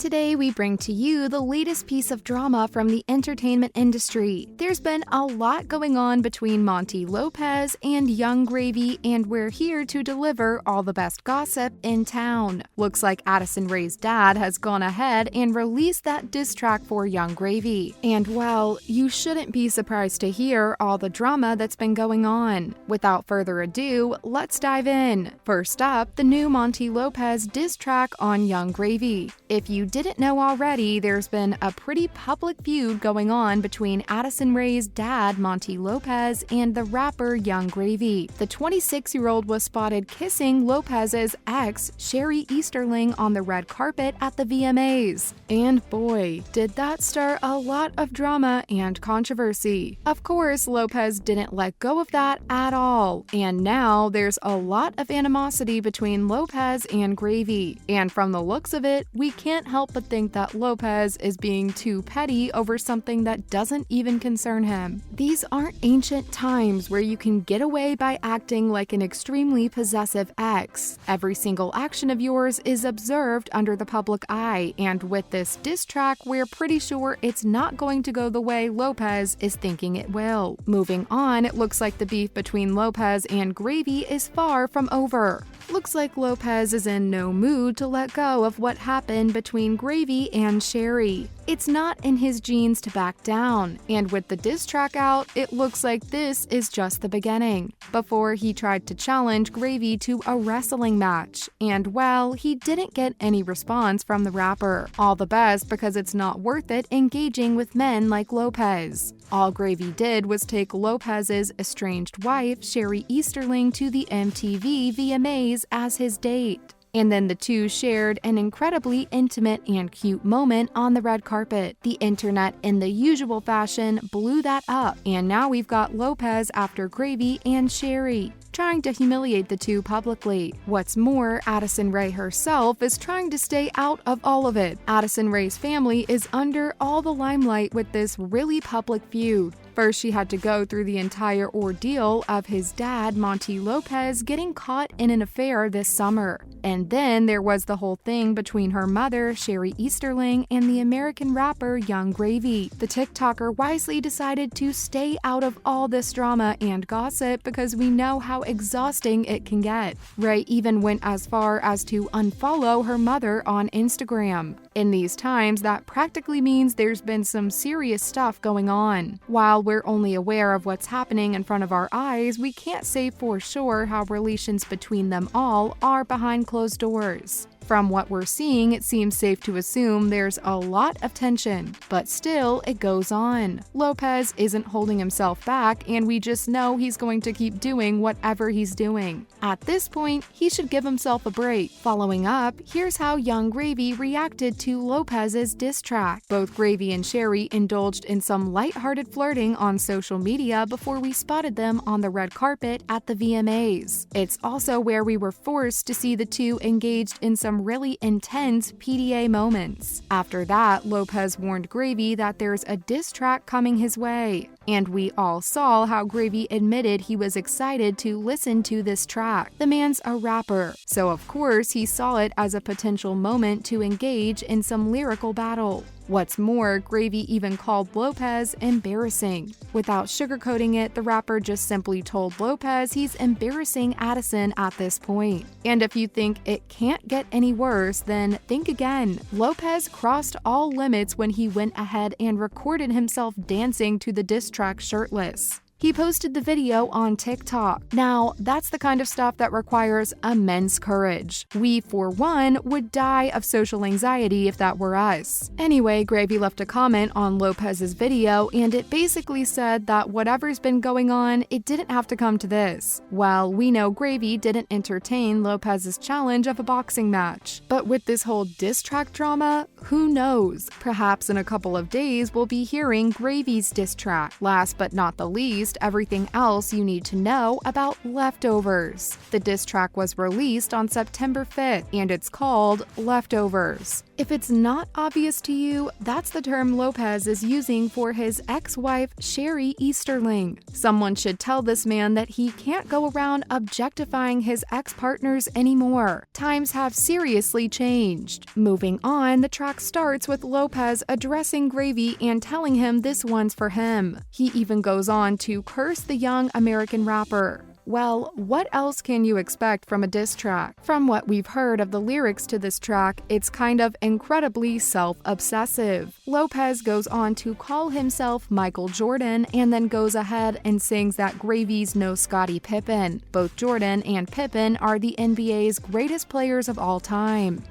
Today, we bring to you the latest piece of drama from the entertainment industry. There's been a lot going on between Monty Lopez and Yung Gravy, and we're here to deliver all the best gossip in town. Looks like Addison Rae's dad has gone ahead and released that diss track for Yung Gravy. And well, you shouldn't be surprised to hear all the drama that's been going on. Without further ado, let's dive in. First up, the new Monty Lopez diss track on Yung Gravy. If you didn't know already, there's been a pretty public feud going on between Addison Rae's dad, Monty Lopez, and the rapper Yung Gravy. The 26-year-old was spotted kissing Lopez's ex, Sherry Easterling, on the red carpet at the VMAs. And boy, did that stir a lot of drama and controversy. Of course, Lopez didn't let go of that at all, and now there's a lot of animosity between Lopez and Gravy. And from the looks of it, we can't help but think that Lopez is being too petty over something that doesn't even concern him. These aren't ancient times where you can get away by acting like an extremely possessive ex. Every single action of yours is observed under the public eye, and with this diss track, we're pretty sure it's not going to go the way Lopez is thinking it will. Moving on, it looks like the beef between Lopez and Gravy is far from over. Looks like Lopez is in no mood to let go of what happened between Gravy and Sherry. It's not in his genes to back down, and with the diss track out, it looks like this is just the beginning. Before, he tried to challenge Gravy to a wrestling match, and well, he didn't get any response from the rapper. All the best, because it's not worth it engaging with men like Lopez. All Gravy did was take Lopez's estranged wife, Sherry Easterling, to the MTV VMAs as his date. And then the two shared an incredibly intimate and cute moment on the red carpet. The internet, in the usual fashion, blew that up, and now we've got Lopez after Gravy and Sherry, trying to humiliate the two publicly. What's more, Addison Rae herself is trying to stay out of all of it. Addison Rae's family is under all the limelight with this really public feud. First, she had to go through the entire ordeal of his dad, Monty Lopez, getting caught in an affair this summer. And then there was the whole thing between her mother, Sherry Easterling, and the American rapper Yung Gravy. The TikToker wisely decided to stay out of all this drama and gossip because we know how exhausting it can get. Rae even went as far as to unfollow her mother on Instagram. In these times, that practically means there's been some serious stuff going on. While we're only aware of what's happening in front of our eyes, we can't say for sure how relations between them all are behind closed doors. From what we're seeing, it seems safe to assume there's a lot of tension, but still, it goes on. Lopez isn't holding himself back, and we just know he's going to keep doing whatever he's doing. At this point, he should give himself a break. Following up, here's how Yung Gravy reacted to Lopez's diss track. Both Gravy and Sherry indulged in some lighthearted flirting on social media before we spotted them on the red carpet at the VMAs. It's also where we were forced to see the two engaged in some really intense PDA moments. After that, Lopez warned Gravy that there's a diss track coming his way. And we all saw how Gravy admitted he was excited to listen to this track. The man's a rapper, so of course he saw it as a potential moment to engage in some lyrical battle. What's more, Gravy even called Lopez embarrassing. Without sugarcoating it, the rapper just simply told Lopez he's embarrassing Addison at this point. And if you think it can't get any worse, then think again. Lopez crossed all limits when he went ahead and recorded himself dancing to the diss track shirtless. He posted the video on TikTok. Now, that's the kind of stuff that requires immense courage. We, for one, would die of social anxiety if that were us. Anyway, Gravy left a comment on Lopez's video, and it basically said that whatever's been going on, it didn't have to come to this. Well, we know Gravy didn't entertain Lopez's challenge of a boxing match. But with this whole diss track drama, who knows? Perhaps in a couple of days, we'll be hearing Gravy's diss track. Last but not the least, almost everything else you need to know about Leftovers. The diss track was released on September 5th, and it's called Leftovers. If it's not obvious to you, that's the term Lopez is using for his ex-wife, Sherry Easterling. Someone should tell this man that he can't go around objectifying his ex-partners anymore. Times have seriously changed. Moving on, the track starts with Lopez addressing Gravy and telling him this one's for him. He even goes on to curse the young American rapper. Well, what else can you expect from a diss track? From what we've heard of the lyrics to this track, it's kind of incredibly self-obsessive. Lopez goes on to call himself Michael Jordan and then goes ahead and sings that Gravy's no Scottie Pippen. Both Jordan and Pippen are the NBA's greatest players of all time.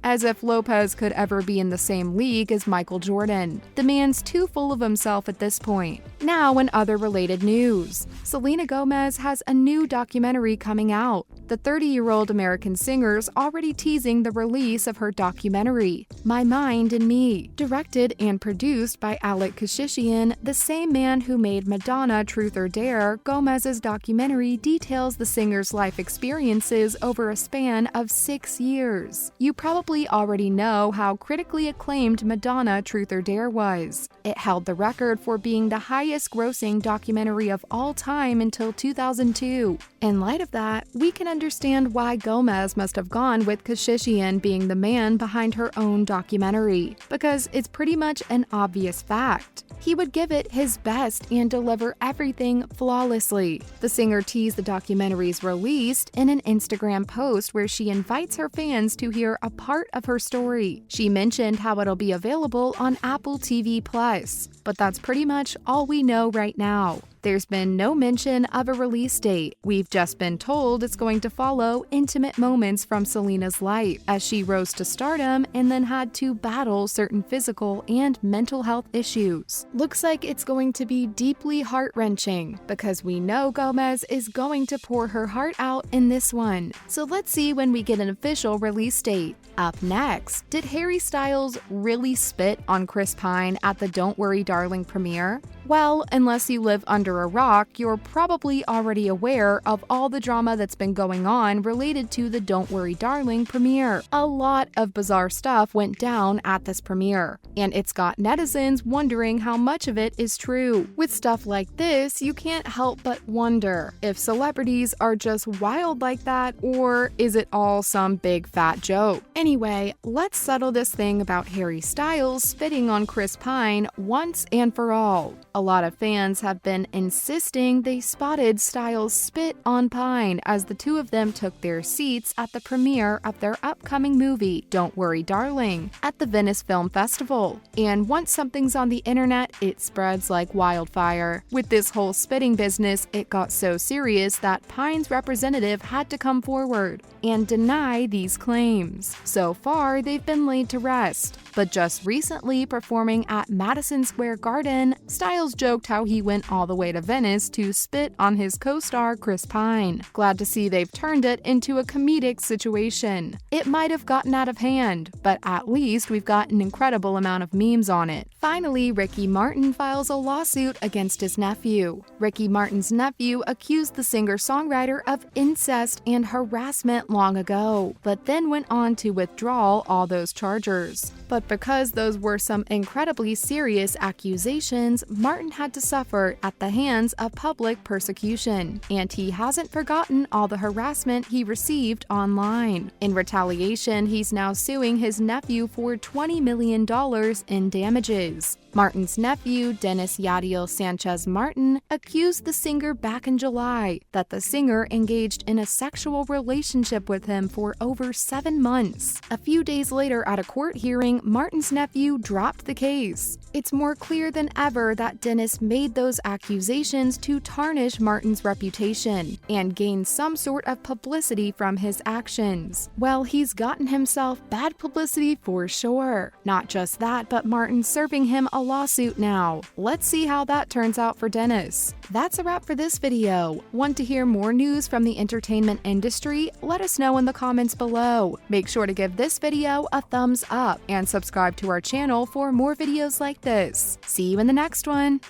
As if Lopez could ever be in the same league as Michael Jordan. The man's too full of himself at this point. Now, in other related news, Selena Gomez has a new documentary coming out. The 30-year-old American singer's already teasing the release of her documentary, My Mind and Me. Directed and produced by Alec Kashishian, the same man who made Madonna Truth or Dare, Gomez's documentary details the singer's life experiences over a span of 6 years. You probably already know how critically acclaimed Madonna Truth or Dare was. It held the record for being the highest-grossing documentary of all time until 2002. In light of that, we can understand why Gomez must have gone with Kashishian being the man behind her own documentary, because it's pretty much an obvious fact. He would give it his best and deliver everything flawlessly. The singer teased the documentary's release in an Instagram post where she invites her fans to hear a part of her story. She mentioned how it'll be available on Apple TV+, but that's pretty much all we know right now. There's been no mention of a release date. We've just been told it's going to follow intimate moments from Selena's life as she rose to stardom and then had to battle certain physical and mental health issues. Looks like it's going to be deeply heart-wrenching because we know Gomez is going to pour her heart out in this one. So let's see when we get an official release date. Up next, did Harry Styles really spit on Chris Pine at the Don't Worry Darling premiere? Well, unless you live under a rock, you're probably already aware of all the drama that's been going on related to the Don't Worry Darling premiere. A lot of bizarre stuff went down at this premiere, and it's got netizens wondering how much of it is true. With stuff like this, you can't help but wonder if celebrities are just wild like that, or is it all some big fat joke? Anyway, let's settle this thing about Harry Styles spitting on Chris Pine once and for all. A lot of fans have been insisting they spotted Styles spit on Pine as the two of them took their seats at the premiere of their upcoming movie, Don't Worry Darling, at the Venice Film Festival. And once something's on the internet, it spreads like wildfire. With this whole spitting business, it got so serious that Pine's representative had to come forward and deny these claims. So far, they've been laid to rest. But just recently, performing at Madison Square Garden, Styles joked how he went all the way to Venice to spit on his co-star Chris Pine. Glad to see they've turned it into a comedic situation. It might have gotten out of hand, but at least we've got an incredible amount of memes on it. Finally, Ricky Martin files a lawsuit against his nephew. Ricky Martin's nephew accused the singer-songwriter of incest and harassment long ago, but then went on to withdraw all those charges. But because those were some incredibly serious accusations, Martin had to suffer at the hands of public persecution, and he hasn't forgotten all the harassment he received online. In retaliation, he's now suing his nephew for $20 million in damages. Martin's nephew, Dennis Yadiel Sanchez Martin, accused the singer back in July that the singer engaged in a sexual relationship with him for over 7 months. A few days later at a court hearing, Martin's nephew dropped the case. It's more clear than ever that Dennis made those accusations to tarnish Martin's reputation and gain some sort of publicity from his actions. Well, he's gotten himself bad publicity for sure. Not just that, but Martin's serving him a lawsuit now. Let's see how that turns out for Dennis. That's a wrap for this video. Want to hear more news from the entertainment industry? Let us know in the comments below. Make sure to give this video a thumbs up and subscribe to our channel for more videos like this. See you in the next one.